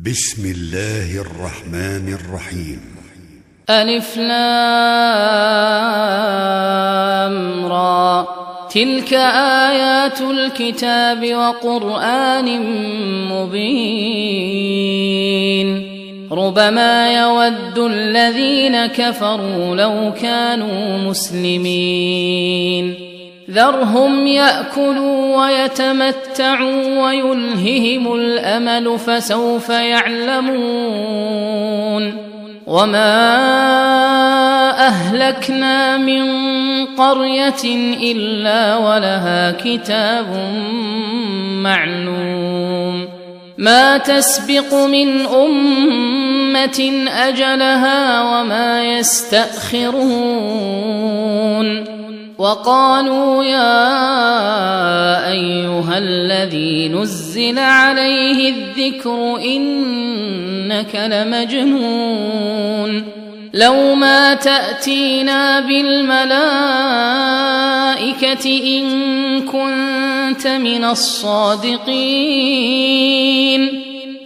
بسم الله الرحمن الرحيم. ألف لام را، تلك آيات الكتاب وقرآن مبين. ربما يود الذين كفروا لو كانوا مسلمين. ذرهم يأكلوا ويتمتعوا ويلههم الأمل فسوف يعلمون. وما أهلكنا من قرية إلا ولها كتاب معلوم. ما تسبق من أمة أجلها وما يستأخرون. وقالوا يا أيها الذي نزل عليه الذكر إنك لمجنون. لو ما تأتينا بالملائكة إن كنت من الصادقين.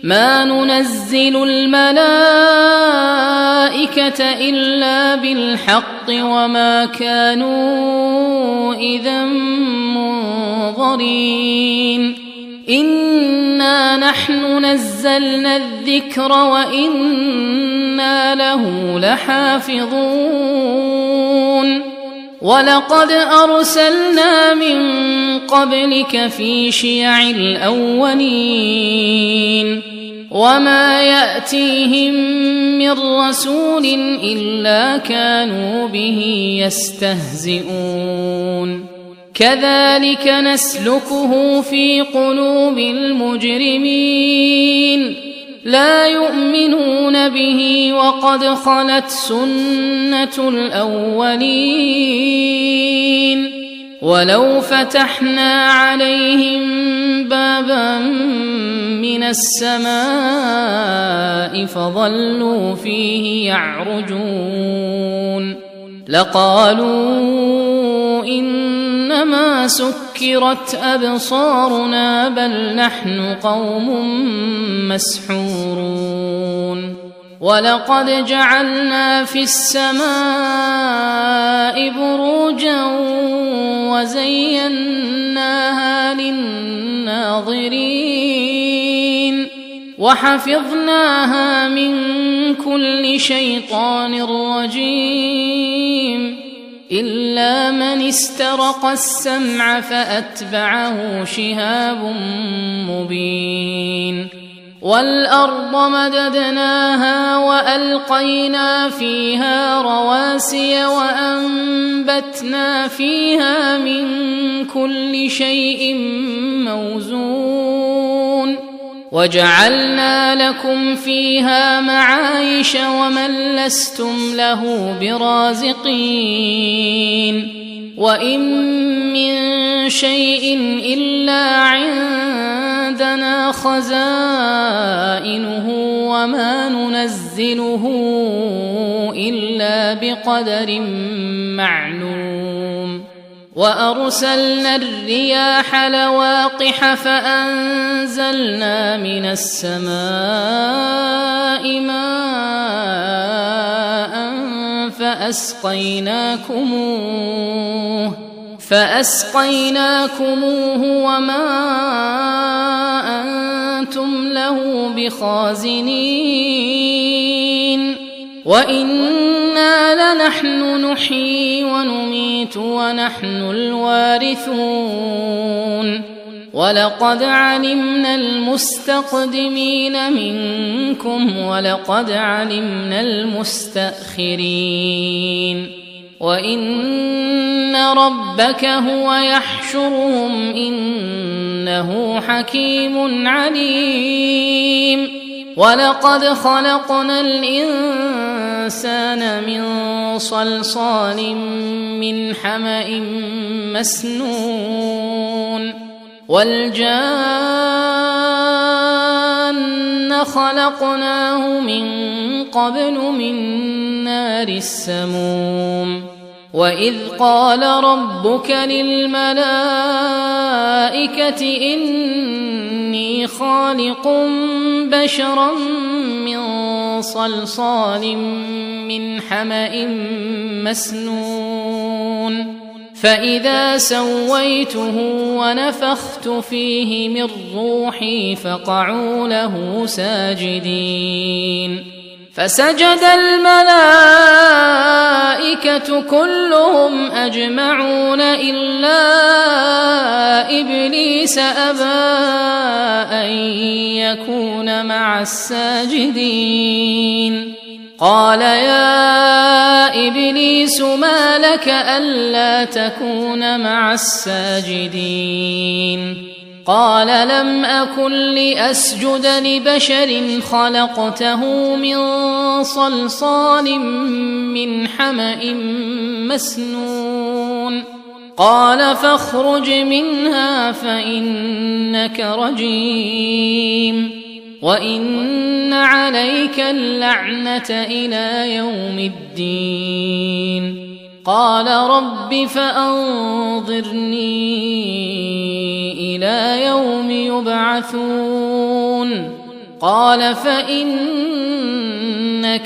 ما ننزل الملائكة إلا بالحق وما كانوا إذا منظرين. إنا نحن نزلنا الذكر وإنا له لحافظون. ولقد أرسلنا من قبلك في شيع الأولين. وما يأتيهم من رسول إلا كانوا به يستهزئون. كذلك نسلكه في قلوب المجرمين. لا يؤمنون به وقد خلت سنة الأولين. ولو فتحنا عليهم بابا من السماء فظلوا فيه يعرجون لقالوا إنما سكرت أبصارنا بل نحن قوم مسحورون. ولقد جعلنا في السماء بروجا وزيناها للناظرين وحفظناها من كل شيطان رجيم إلا من استرق السمع فأتبعه شهاب مبين. والأرض مددناها وألقينا فيها رواسي وأنبتنا فيها من كل شيء موزون. وجعلنا لكم فيها معايش ومن لستم له برازقين. وإن من شيء إلا عندنا خزائنه وما ننزله إلا بقدر معلوم. وأرسلنا الرياح لواقح فأنزلنا من السماء ماء فأسقيناكموه وما أنتم له بخازنين. وإنا لنحن نحيي ونميت ونحن الوارثون. ولقد علمنا المستقدمين منكم ولقد علمنا المستأخرين. وإن ربك هو يحشرهم إنه حكيم عليم. ولقد خلقنا الإنسان من صلصال من حمأ مسنون. والجان خلقناه من قبل من نار السموم. وإذ قال ربك للملائكة إني خالق بشرا من صلصال من حمأ مسنون فإذا سويته ونفخت فيه من روحي فقعوا له ساجدين فسجد الملائكة كلهم أجمعون إلا إبليس أبى أن يكون مع الساجدين قال يا إبليس ما لك ألا تكون مع الساجدين قال لم أكن لأسجد لبشر خلقته من صلصال من حمأ مسنون قال فاخرج منها فإنك رجيم وإن عليك اللعنة إلى يوم الدين قال رب فأنظرني إلى يوم يبعثون قال فإنك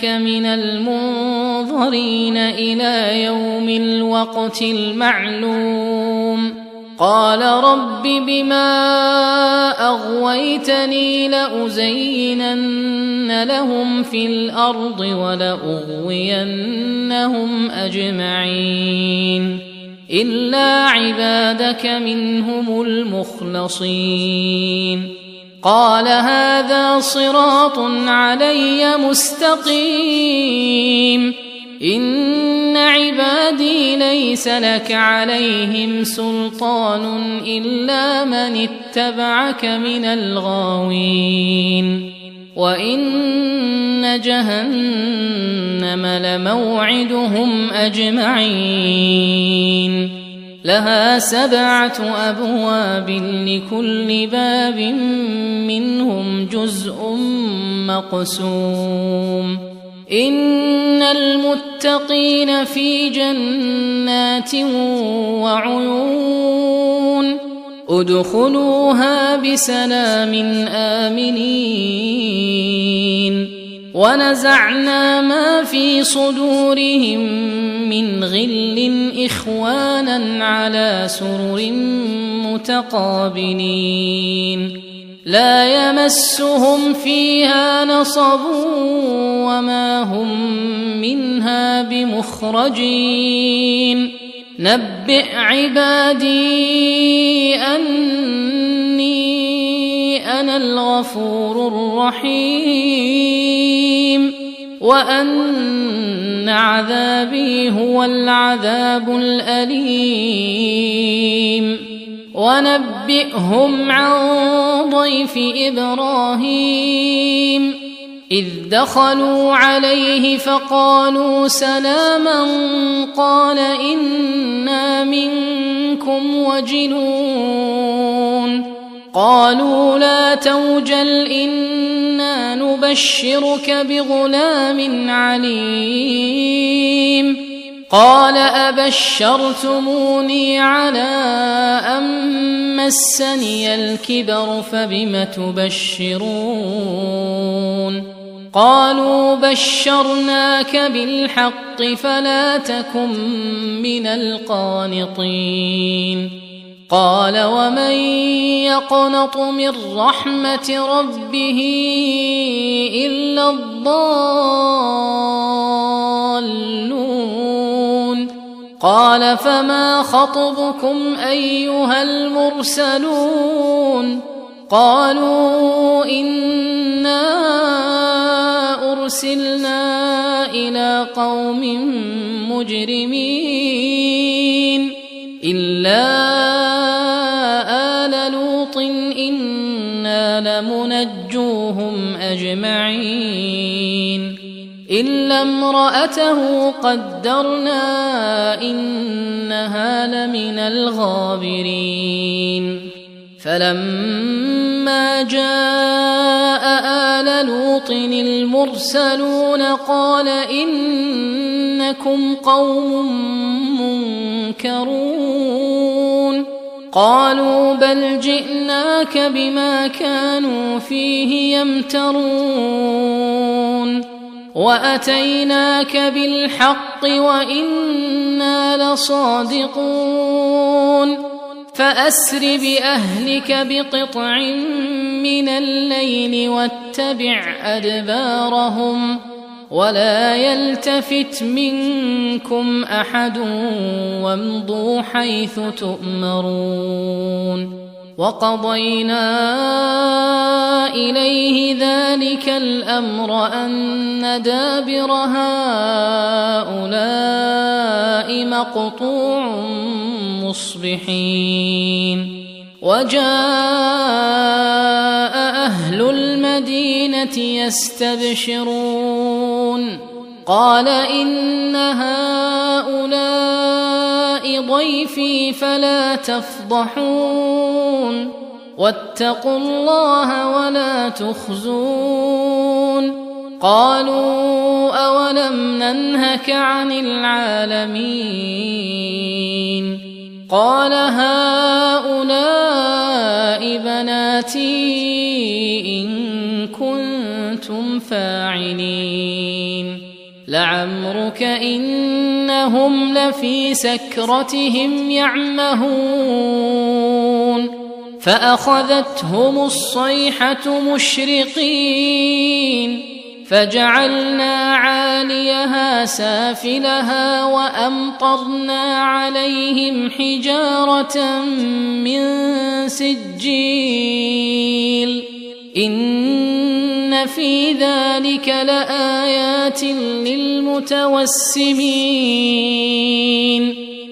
من المنظرين إلى يوم الوقت المعلوم قال رب بما أغويتني لأزينن لهم في الأرض ولأغوينهم أجمعين إلا عبادك منهم المخلصين قال هذا صراط علي مستقيم إن عبادي ليس لك عليهم سلطان إلا من اتبعك من الغاوين وإن جهنم لموعدهم أجمعين لها 7 أبواب لكل باب منهم جزء مقسوم إن المتقين في جنات وعيون ادخلوها بسلام آمنين ونزعنا ما في صدورهم من غل إخوانا على سرر متقابلين لا يمسهم فيها نصب وما هم منها بمخرجين نبئ عبادي أني أنا الغفور الرحيم وأن عذابي هو العذاب الأليم ونبئهم عن ضيف إبراهيم إذ دخلوا عليه فقالوا سلاما قال إنا منكم وجلون قالوا لا توجل إنا نبشرك بغلام عليم قال أبشرتموني على أن مسني الكبر فبم تبشرون قالوا بشرناك بالحق فلا تكن من القانطين قال ومن يقنط من رحمة ربه إلا الضالون قال فما خطبكم أيها المرسلون قالوا إنا أرسلنا إلى قوم مجرمين إلا آل لوط إنا لمنجوهم أجمعين إلا امرأته قدرنا إنها لمن الغابرين فلما جاء آل لوط المرسلون قال إنكم قوم منكرون قالوا بل جئناك بما كانوا فيه يمترون وأتيناك بالحق وإنا لصادقون فأسر بأهلك بقطع من الليل واتبع أدبارهم ولا يلتفت منكم أحد وامضوا حيث تؤمرون وقضينا إليه ذلك الأمر أن دابر هؤلاء مقطوع مصبحين وجاء أهل المدينة يستبشرون قال إن هؤلاء ضيفي فلا تفضحون واتقوا الله ولا تخزون قالوا أولم ننهك عن العالمين قال هؤلاء بناتي إن كنتم فاعلين لعمرك إنهم لفي سكرتهم يعمهون فأخذتهم الصيحة مشرقين فجعلنا عاليها سافلها وأمطرنا عليهم حجارة من سجيل إن في ذلك لآيات للمتوسمين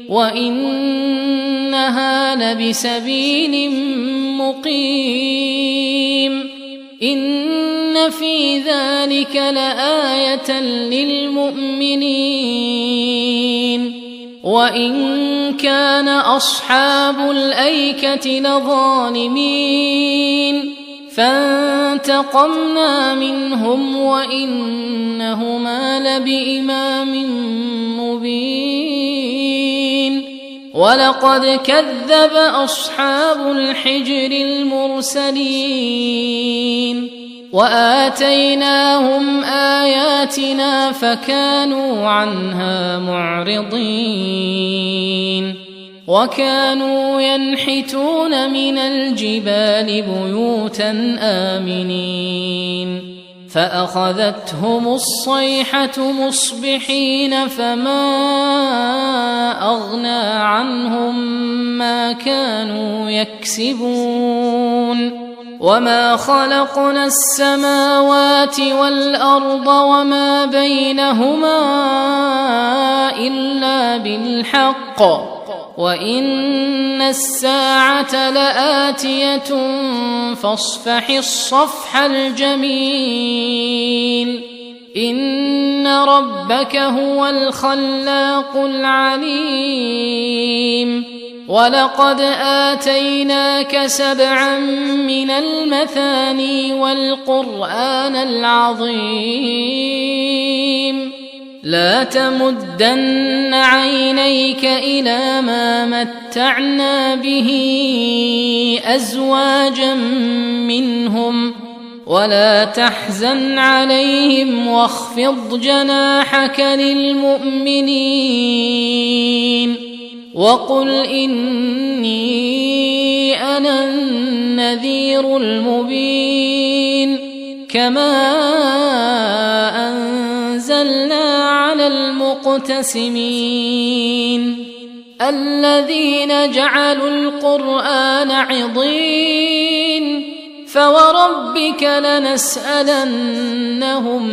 وإنها لبسبيل مقيم إن في ذلك لآية للمؤمنين وإن كان أصحاب الأيكة لظالمين فانتقمنا منهم وإنهما لبإمام مبين ولقد كذب أصحاب الحجر المرسلين وآتيناهم آياتنا فكانوا عنها معرضين وكانوا ينحتون من الجبال بيوتا آمنين فأخذتهم الصيحة مصبحين فما أغنى عنهم ما كانوا يكسبون وما خلقنا السماوات والأرض وما بينهما إلا بالحق وإن الساعة لآتية فاصفح الصفح الجميل إن ربك هو الخلاق العليم ولقد آتيناك 7 من المثاني والقرآن العظيم لا تمدن عينيك إلى ما متعنا به أزواجا منهم ولا تحزن عليهم واخفض جناحك للمؤمنين وقل إني أنا النذير المبين كما أنزلنا على المقتسمين الذين جعلوا القرآن عضين فوربك لنسألنهم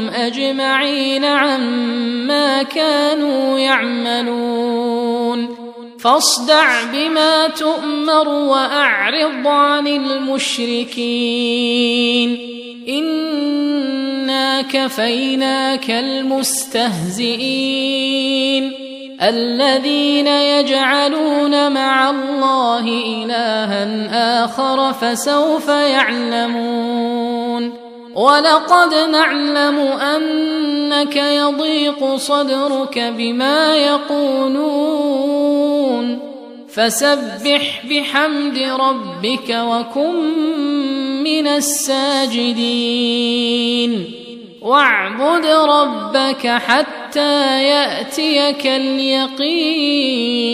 أجمعين عما كانوا يعملون فاصدع بما تؤمر وأعرض عن المشركين إنا كفيناك المستهزئين الذين يجعلون مع الله إلها آخر فسوف يعلمون ولقد نعلم أنك يضيق صدرك بما يقولون فسبح بحمد ربك وكن من الساجدين واعبد ربك حتى يأتيك اليقين.